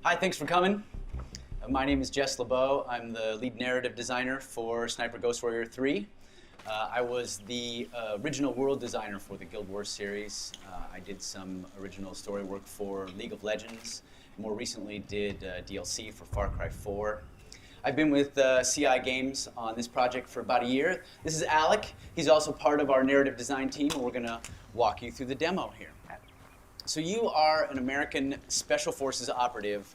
Hi, thanks for coming. My name is Jess LeBeau. I'm the lead narrative designer for Sniper Ghost Warrior 3. I was the original world designer for the Guild Wars series. I did some original story work for League of Legends. More recently did DLC for Far Cry 4. I've been with CI Games on this project for about a year. This is Alec. He's also part of our narrative design team, and we're going to walk you through the demo here. So you are an American Special Forces operative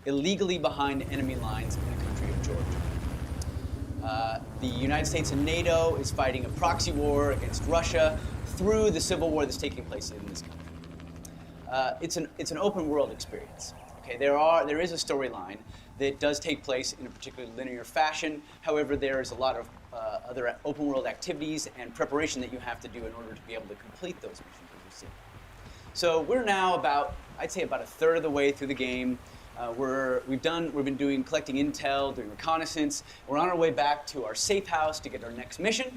illegally behind enemy lines in the country of Georgia. The United States and NATO is fighting a proxy war against Russia through the civil war that's taking place in this country. It's an open world experience. Okay, there is a storyline that does take place in a particularly linear fashion. However, there is a lot of other open world activities and preparation that you have to do in order to be able to complete those missions, as you see. So we're now I'd say about a third of the way through the game. We've been collecting intel, doing reconnaissance. We're on our way back to our safe house to get our next mission.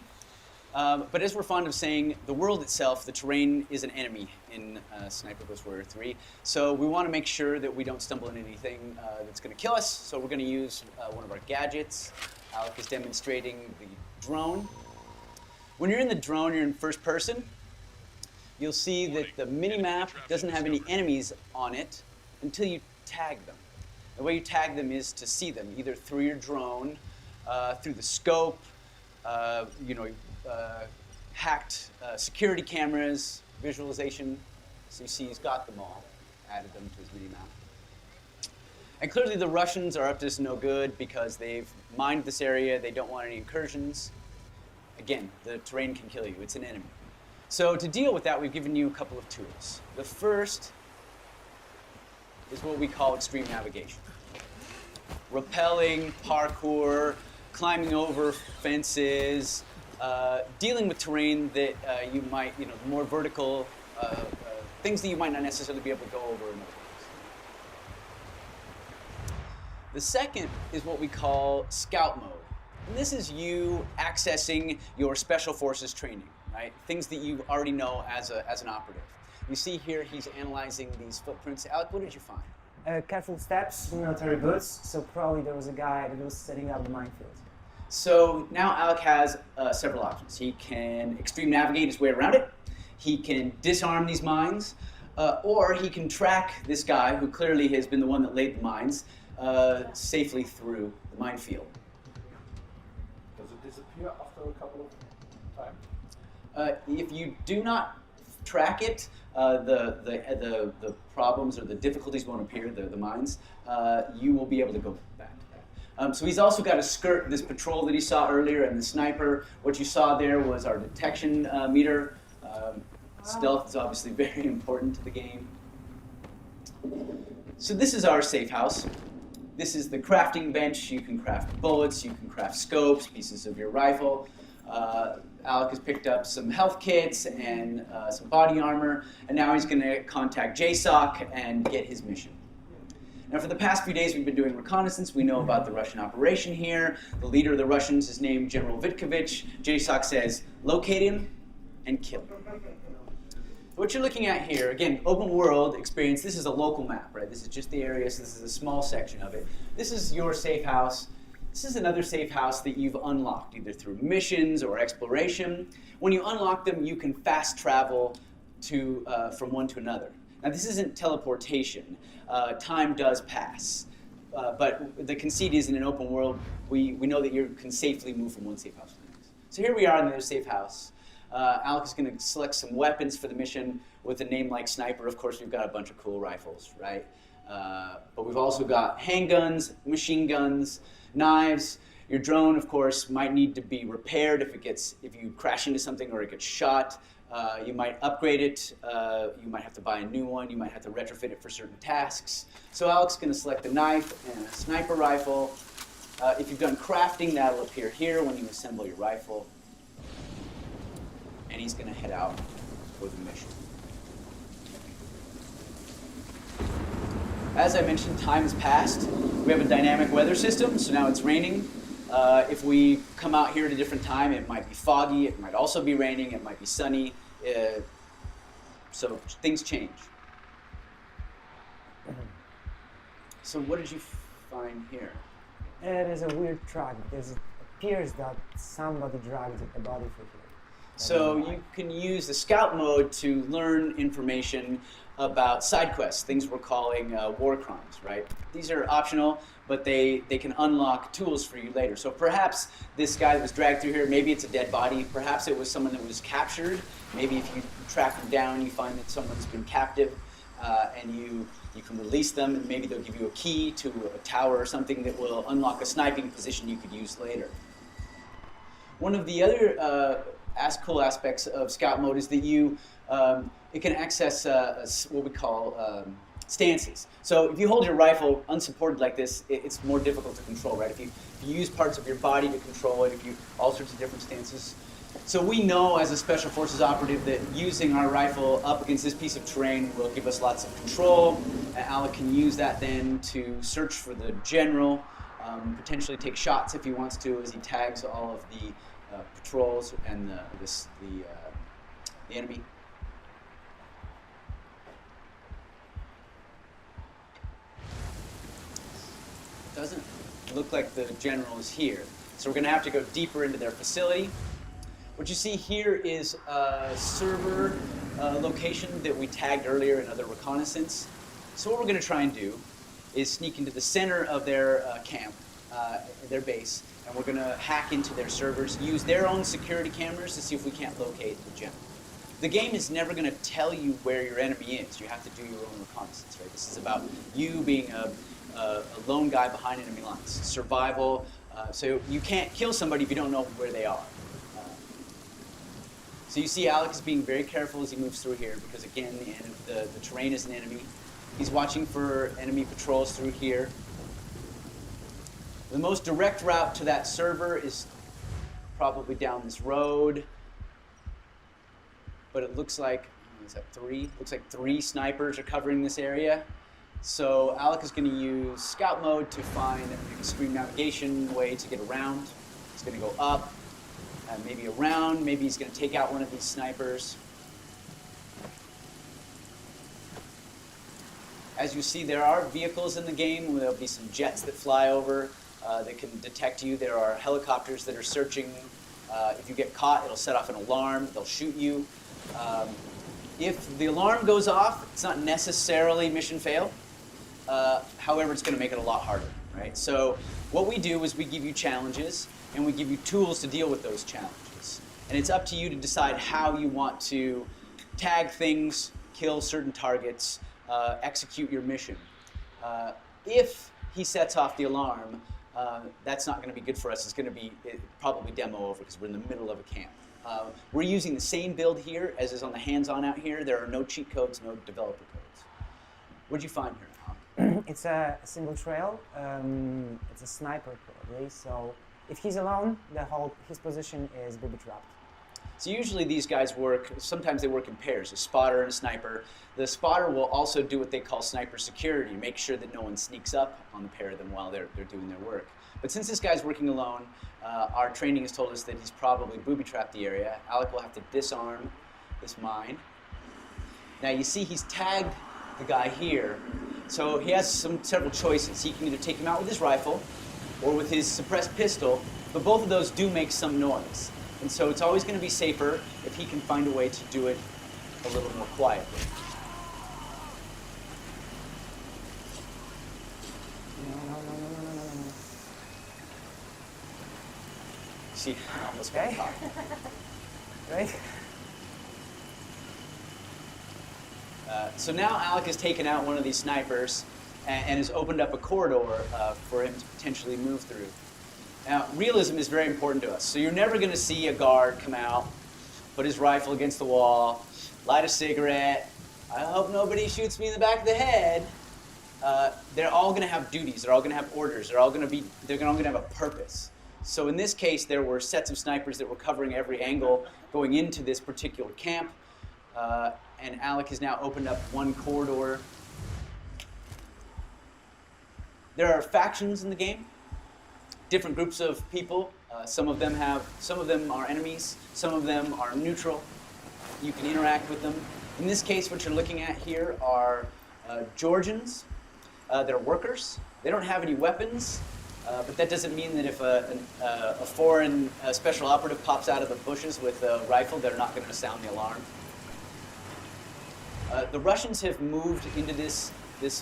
But as we're fond of saying, the world itself, the terrain, is an enemy in Sniper Ghost Warrior 3. So we want to make sure that we don't stumble into anything that's going to kill us. So we're going to use one of our gadgets. Alec is demonstrating the drone. When you're in the drone, you're in first person. You'll see that the mini-map doesn't have any enemies on it until you tag them. The way you tag them is to see them, either through your drone, through the scope, hacked security cameras, visualization. So you see he's got them all, added them to his mini-map. And clearly the Russians are up to no good because they've mined this area, they don't want any incursions. Again, the terrain can kill you, it's an enemy. So to deal with that, we've given you a couple of tools. The first is what we call extreme navigation. Rappelling, parkour, climbing over fences, dealing with terrain that you might, more vertical, things that you might not necessarily be able to go over in other ways. The second is what we call scout mode. And this is you accessing your special forces training. Right? Things that you already know as an operative. You see here he's analyzing these footprints. Alec, what did you find? Careful steps, military boots, so probably there was a guy that was setting up the minefield. So now Alec has several options. He can extreme navigate his way around it, he can disarm these mines, or he can track this guy who clearly has been the one that laid the mines safely through the minefield. Does it disappear after a couple of times? If you do not track it, the problems or the difficulties won't appear, the mines. You will be able to go back to that. So he's also got to skirt this patrol that he saw earlier and the sniper. What you saw there was our detection meter. Stealth is obviously very important to the game. So this is our safe house. This is the crafting bench. You can craft bullets, you can craft scopes, pieces of your rifle. Alec has picked up some health kits and some body armor, and now he's going to contact JSOC and get his mission. Now, for the past few days, we've been doing reconnaissance. We know about the Russian operation here. The leader of the Russians is named General Vitkovich. JSOC says, locate him and kill him. What you're looking at here, again, open world experience. This is a local map, right? This is just the area, so this is a small section of it. This is your safe house. This is another safe house that you've unlocked, either through missions or exploration. When you unlock them, you can fast travel from one to another. Now, this isn't teleportation. Time does pass. But the conceit is in an open world, we know that you can safely move from one safe house to the next. So here we are in the other safe house. Alec is going to select some weapons for the mission with a name like Sniper. Of course, we've got a bunch of cool rifles, right? But we've also got handguns, machine guns, knives. Your drone, of course, might need to be repaired if you crash into something or it gets shot. You might upgrade it. You might have to buy a new one. You might have to retrofit it for certain tasks. So Alec's going to select a knife and a sniper rifle. If you've done crafting, that'll appear here when you assemble your rifle. And he's going to head out for the mission. As I mentioned, time has passed. We have a dynamic weather system, so now it's raining. If we come out here at a different time, it might be foggy, it might also be raining, it might be sunny. So things change. So what did you find here? It is a weird track because it appears that somebody dragged a body through here. So you can use the scout mode to learn information about side quests, things we're calling war crimes, right? These are optional, but they can unlock tools for you later. So perhaps this guy that was dragged through here, maybe it's a dead body, perhaps it was someone that was captured. Maybe if you track them down, you find that someone's been captive, and you can release them, and maybe they'll give you a key to a tower or something that will unlock a sniping position you could use later. One of the other cool aspects of Scout Mode is that it can access what we call stances. So if you hold your rifle unsupported like this, it's more difficult to control, right? If you use parts of your body to control it, all sorts of different stances. So we know as a Special Forces operative that using our rifle up against this piece of terrain will give us lots of control. And Alec can use that then to search for the general, potentially take shots if he wants to as he tags all of the patrols and the enemy. Doesn't look like the general is here. So we're going to have to go deeper into their facility. What you see here is a server location that we tagged earlier in other reconnaissance. So what we're going to try and do is sneak into the center of their camp, their base, and we're going to hack into their servers, use their own security cameras to see if we can't locate the general. The game is never going to tell you where your enemy is. You have to do your own reconnaissance, right? This is about you being a lone guy behind enemy lines. Survival. So you can't kill somebody if you don't know where they are. So you see Alec is being very careful as he moves through here because, again, the terrain is an enemy. He's watching for enemy patrols through here. The most direct route to that server is probably down this road. But it looks like, is that 3? Looks like 3 snipers are covering this area. So Alec is going to use scout mode to find an extreme navigation way to get around. He's going to go up, maybe around, maybe he's going to take out one of these snipers. As you see, there are vehicles in the game. There'll be some jets that fly over that can detect you. There are helicopters that are searching. If you get caught, it'll set off an alarm. They'll shoot you. If the alarm goes off, it's not necessarily mission fail. However, it's going to make it a lot harder, right? So what we do is we give you challenges, and we give you tools to deal with those challenges. And it's up to you to decide how you want to tag things, kill certain targets, execute your mission. If he sets off the alarm, that's not going to be good for us. It's going to be probably demo over because we're in the middle of a camp. We're using the same build here as is on the hands-on out here. There are no cheat codes, no developer codes. What did you find here, Alec? It's a single trail. It's a sniper probably. So if he's alone, his position is booby-trapped. So usually these guys work, sometimes they work in pairs, a spotter and a sniper. The spotter will also do what they call sniper security, make sure that no one sneaks up on the pair of them while they're doing their work. But since this guy's working alone, our training has told us that he's probably booby-trapped the area. Alec will have to disarm this mine. Now you see he's tagged the guy here, so he has several choices. He can either take him out with his rifle or with his suppressed pistol, but both of those do make some noise. And so it's always going to be safer if he can find a way to do it a little more quietly. No. See, I almost got caught. Right? So now Alec has taken out one of these snipers and has opened up a corridor for him to potentially move through. Now, realism is very important to us. So you're never going to see a guard come out, put his rifle against the wall, light a cigarette. I hope nobody shoots me in the back of the head. They're all going to have duties. They're all going to have orders. They're all going to have a purpose. So in this case, there were sets of snipers that were covering every angle going into this particular camp. And Alec has now opened up one corridor. There are factions in the game. Different groups of people. Some of them are enemies. Some of them are neutral. You can interact with them. In this case, what you're looking at here are Georgians. they're workers. They don't have any weapons, but that doesn't mean that if a foreign special operative pops out of the bushes with a rifle, they're not going to sound the alarm. The Russians have moved into this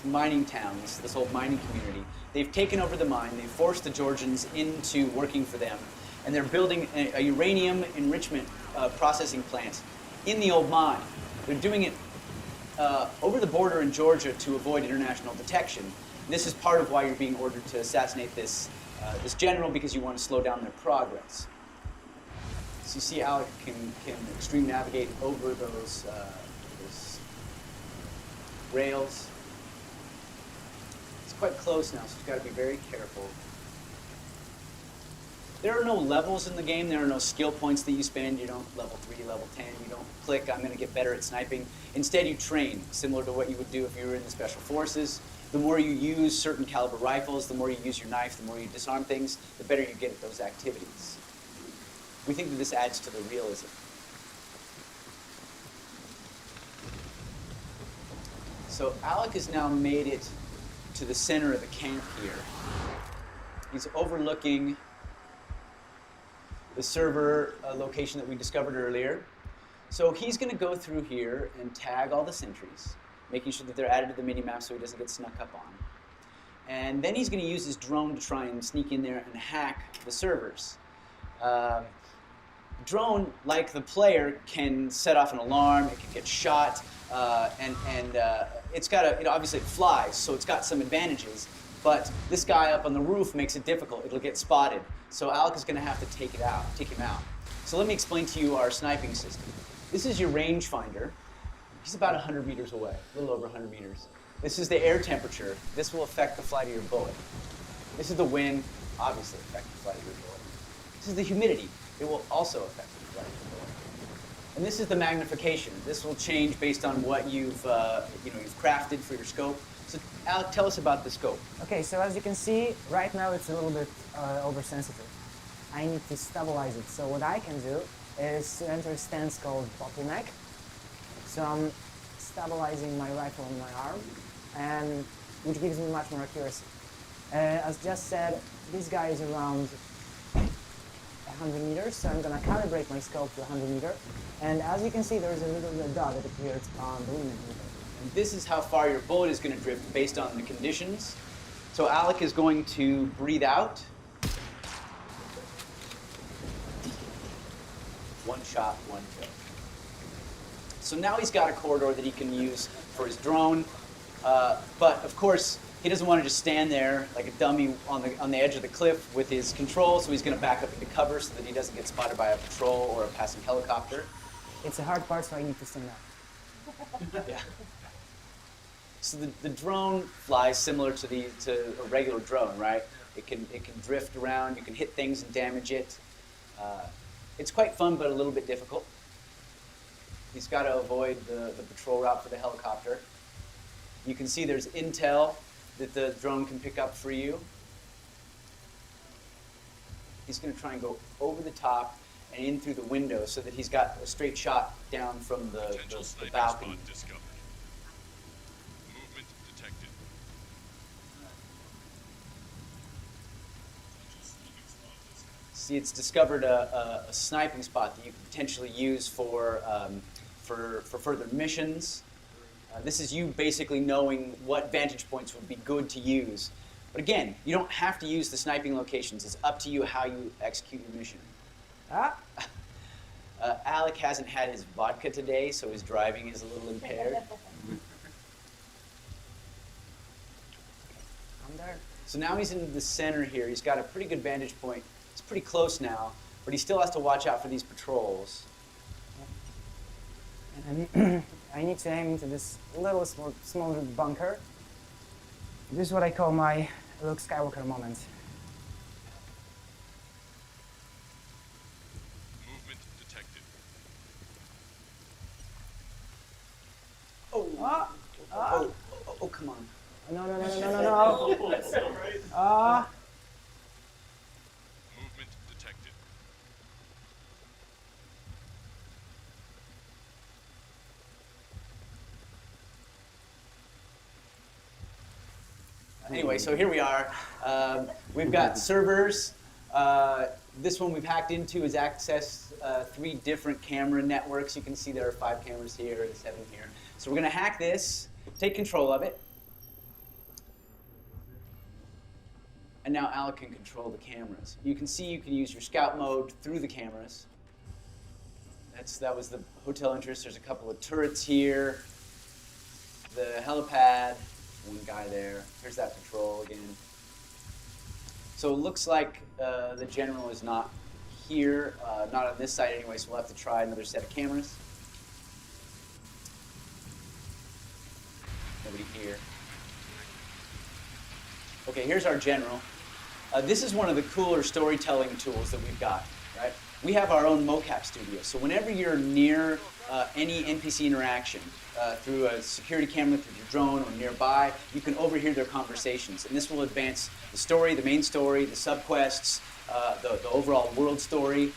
mining town, this old mining community. They've taken over the mine. They've forced the Georgians into working for them, and they're building a uranium enrichment processing plant in the old mine. They're doing it over the border in Georgia to avoid international detection. This is part of why you're being ordered to assassinate this general, because you want to slow down their progress. So you see Alec can extreme navigate over those rails. It's quite close now, so you've got to be very careful. There are no levels in the game. There are no skill points that you spend. You don't level 3, level 10. You don't click, I'm going to get better at sniping. Instead, you train, similar to what you would do if you were in the Special Forces. The more you use certain caliber rifles, the more you use your knife, the more you disarm things, the better you get at those activities. We think that this adds to the realism. So Alec has now made it to the center of the camp here. He's overlooking the server location that we discovered earlier. So he's going to go through here and tag all the sentries, making sure that they're added to the minimap so he doesn't get snuck up on. And then he's going to use his drone to try and sneak in there and hack the servers. Drone, like the player, can set off an alarm, it can get shot, and it's got obviously it flies, so it's got some advantages, but this guy up on the roof makes it difficult. It'll get spotted. So Alec is going to have to take him out. So let me explain to you our sniping system. This is your rangefinder. He's about 100 meters away, a little over 100 meters. This is the air temperature. This will affect the flight of your bullet. This is the wind, obviously affect the flight of your bullet. This is the humidity. It will also affect the flight of your bullet. And this is the magnification. This will change based on what you've crafted for your scope. So Alec, tell us about the scope. Okay, so as you can see, right now it's a little bit oversensitive. I need to stabilize it. So what I can do is to enter a stance called bottleneck. So I'm stabilizing my rifle on my arm, and which gives me much more accuracy. As just said, this guy is around 100 meters, so I'm going to calibrate my scope to 100 meters. And as you can see, there's a little red dot that appears on the limit meter. And this is how far your bullet is going to drift based on the conditions. So Alec is going to breathe out. One shot, one kill. So now he's got a corridor that he can use for his drone, but of course he doesn't want to just stand there like a dummy on the edge of the cliff with his control, so he's going to back up into cover so that he doesn't get spotted by a patrol or a passing helicopter. It's a hard part, so I need to stand up. Yeah. So the drone flies similar to a regular drone, right? It can drift around, you can hit things and damage it. It's quite fun, but a little bit difficult. He's got to avoid the patrol route for the helicopter. You can see there's intel that the drone can pick up for you. He's going to try and go over the top and in through the window so that he's got a straight shot down from the balcony. Discovered. Movement detected. See, it's discovered a sniping spot that you can potentially use for further missions. This is you basically knowing what vantage points would be good to use. But again, you don't have to use the sniping locations. It's up to you how you execute your mission. Ah, Alec hasn't had his vodka today, so his driving is a little impaired. I'm there. So now he's in the center here. He's got a pretty good vantage point. It's pretty close now, but he still has to watch out for these patrols. And I need to aim into this little smaller bunker. This is what I call my Luke Skywalker moment. Movement detected. Oh, Ah, oh, come on. no, no, no, no, no, no, no. Ah, Movement detected. Anyway, so here we are. We've got servers. This one we've hacked into is access 3 different camera networks. You can see there are 5 cameras here and 7 here. So we're going to hack this, take control of it. And now Alec can control the cameras. You can see you can use your scout mode through the cameras. That was the hotel entrance. There's a couple of turrets here. The helipad. One guy there. Here's that patrol again. So it looks like the general is not here, not on this side anyway, so we'll have to try another set of cameras. Nobody here. Okay, here's our general. This is one of the cooler storytelling tools that we've got, right? We have our own mocap studio, so whenever you're near any NPC interaction through a security camera, through your drone, or nearby, you can overhear their conversations, and this will advance the story, the main story, the subquests, the overall world story,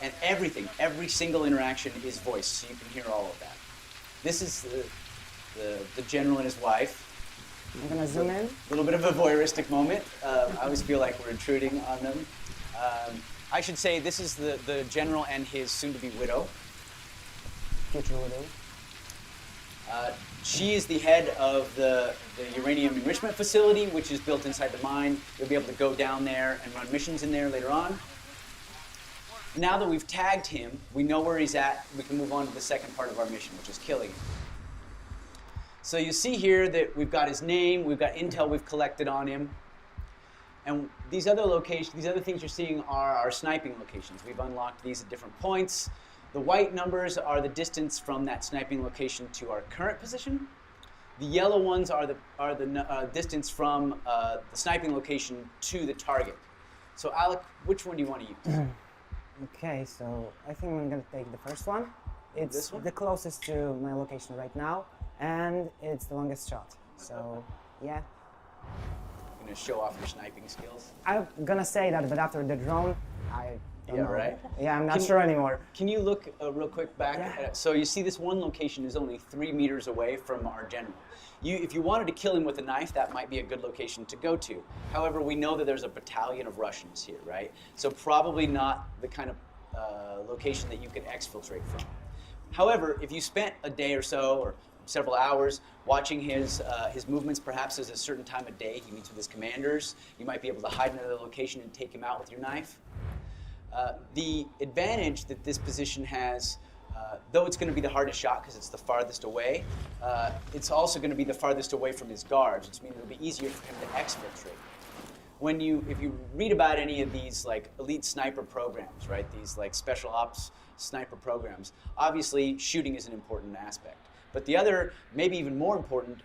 and everything. Every single interaction is voiced, so you can hear all of that. This is the general and his wife. I'm gonna zoom in. A little bit of a voyeuristic moment. I always feel like we're intruding on them. I should say this is the general and his soon-to-be widow. Future widow. She is the head of the uranium enrichment facility, which is built inside the mine. You'll be able to go down there and run missions in there later on. Now that we've tagged him, we know where he's at. We can move on to the second part of our mission, which is killing him. So you see here that we've got his name, we've got intel we've collected on him. And these other locations, these other things you're seeing are our sniping locations. We've unlocked these at different points. The white numbers are the distance from that sniping location to our current position. The yellow ones are the distance from the sniping location to the target. So Alec, which one do you want to use? Okay, so I think I'm gonna take the first one. It's This one? the closest to my location right now, and it's the longest shot. So, yeah. You're going to show off your sniping skills. I'm gonna say that, but after the drone, I don't Yeah, know. right? Yeah, I'm not Can- sure anymore. Can you look real quick back? Yeah. So you see this one location is only 3 meters away from our general. If you wanted to kill him with a knife, that might be a good location to go to. However, we know that there's a battalion of Russians here, right? So probably not the kind of location that you could exfiltrate from. However, if you spent a day or so, or several hours, watching his movements, perhaps at a certain time of day, he meets with his commanders, you might be able to hide in another location and take him out with your knife. The advantage that this position has, though it's going to be the hardest shot because it's the farthest away, it's also going to be the farthest away from his guards, which means it'll be easier for him to exfiltrate. If you read about any of these like elite sniper programs, right? These like special ops sniper programs, obviously shooting is an important aspect. But the other, maybe even more important,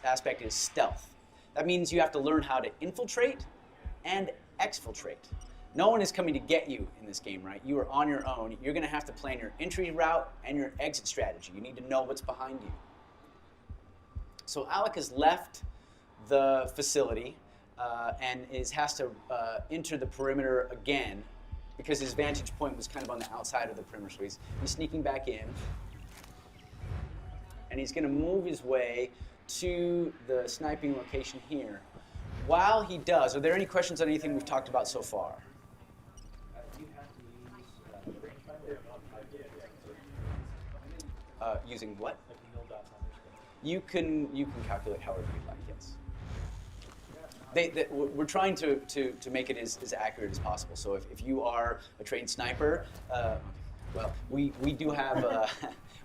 aspect is stealth. That means you have to learn how to infiltrate and exfiltrate. No one is coming to get you in this game, right? You are on your own. You're going to have to plan your entry route and your exit strategy. You need to know what's behind you. So Alec has left the facility and has to enter the perimeter again because his vantage point was kind of on the outside of the perimeter. So he's sneaking back in. And he's going to move his way to the sniping location here. While he does, are there any questions on anything we've talked about so far? Using what? You can calculate however you'd like, yes. We're trying to make it as accurate as possible. So if you are a trained sniper, well, we do have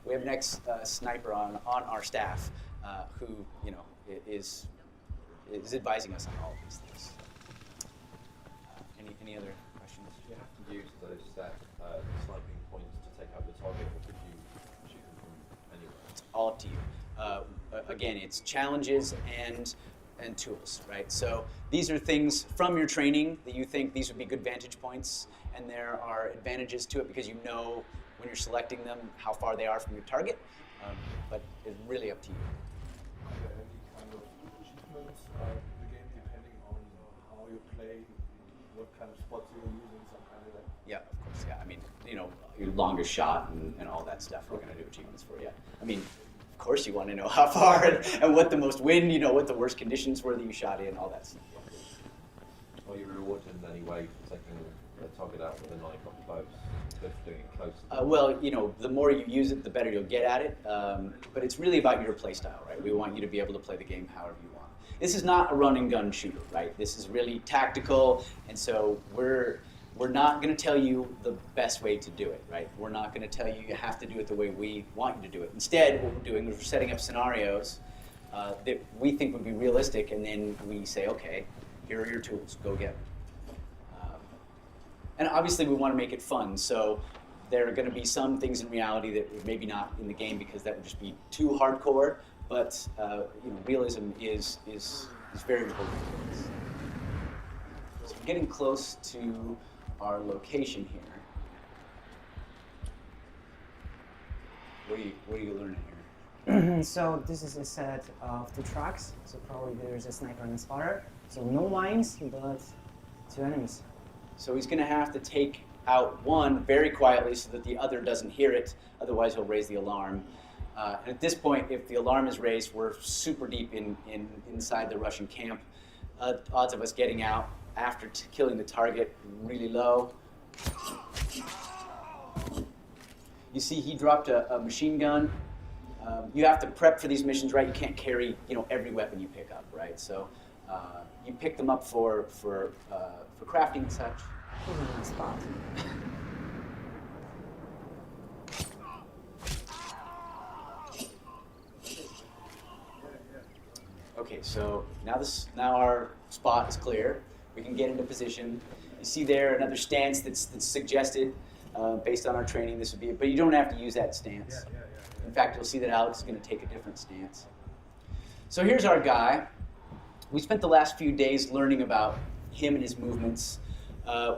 we have an ex-sniper on our staff who is advising us on all of these things. Any other questions? Do you have to use those sniping points to take out the target, or could you shoot them from anywhere? It's all up to you. Again, it's challenges and tools, right? So these are things from your training that you think these would be good vantage points, and there are advantages to it because you know when you're selecting them how far they are from your target, but it's really up to you. Are there any kind of achievements in the game depending on how you play, what kind of spots you're using, some kind of that? Yeah, of course, yeah. I mean, your longest shot and all that stuff, we're going to do achievements for you. I mean, of course you want to know how far and what the most wind, what the worst conditions were that you shot in, all that stuff. Are you rewarded in any way for taking a target out with a knife up close, doing it close? Well, the more you use it, the better you'll get at it. But it's really about your play style, right? We want you to be able to play the game however you want. This is not a run and gun shooter, right? This is really tactical, and so we're not going to tell you the best way to do it, right? We're not going to tell you have to do it the way we want you to do it. Instead, what we're doing is we're setting up scenarios that we think would be realistic, and then we say, okay, here are your tools, go get them. And obviously we want to make it fun, so there are going to be some things in reality that are maybe not in the game because that would just be too hardcore, but realism is very important for us. So we're getting close to our location here. What are you learning here? So this is a set of 2 tracks, so probably there's a sniper and a spotter. So no lines, but 2 enemies. So he's going to have to take out one very quietly so that the other doesn't hear it, otherwise he'll raise the alarm. And at this point, if the alarm is raised, we're super deep inside the Russian camp. Odds of us getting out after killing the target really low. You see he dropped a machine gun. You have to prep for these missions, right? You can't carry every weapon you pick up, right? So you pick them up for crafting and such. Spot. Okay, so now our spot is clear. We can get into position. You see there another stance that's suggested based on our training. This would be, but you don't have to use that stance. In fact, you'll see that Alex is going to take a different stance. So here's our guy. We spent the last few days learning about him and his movements.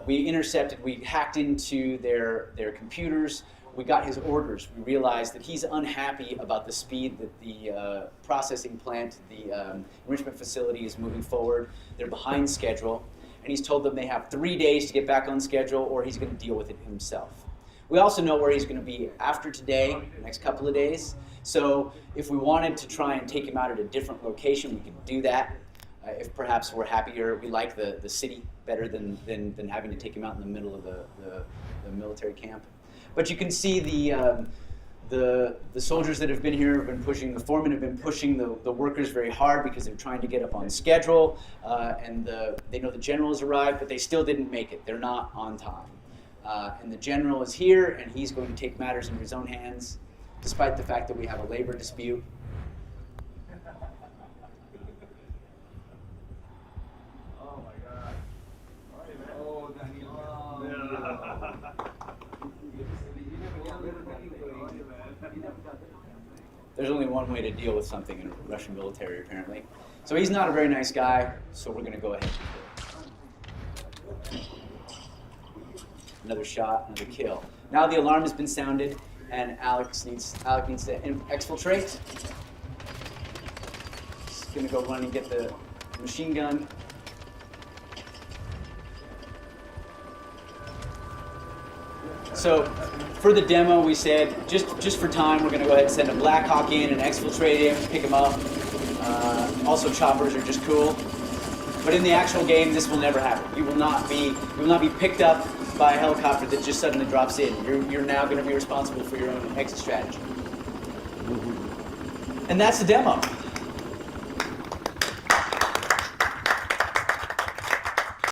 We hacked into their computers. We got his orders. We realized that he's unhappy about the speed that the processing plant, the enrichment facility is moving forward. They're behind schedule. And he's told them they have 3 days to get back on schedule or he's going to deal with it himself. We also know where he's going to be after today, the next couple of days. So if we wanted to try and take him out at a different location, we could do that. If perhaps we're happier, we like the city better than having to take him out in the middle of the military camp. But you can see the soldiers that have been here have been pushing, the foremen have been pushing the workers very hard because they're trying to get up on schedule, and they know the general has arrived, but they still didn't make it. They're not on time. And the general is here, and he's going to take matters into his own hands, despite the fact that we have a labor dispute. There's only one way to deal with something in Russian military, apparently. So he's not a very nice guy, so we're going to go ahead and do it. Another shot, another kill. Now the alarm has been sounded, and Alex needs to exfiltrate. He's going to go run and get the machine gun. So for the demo, we said, just for time, we're going to go ahead and send a Black Hawk in and exfiltrate him, pick him up. Also, choppers are just cool. But in the actual game, this will never happen. You will not be picked up by a helicopter that just suddenly drops in. You're now going to be responsible for your own exit strategy. And that's the demo.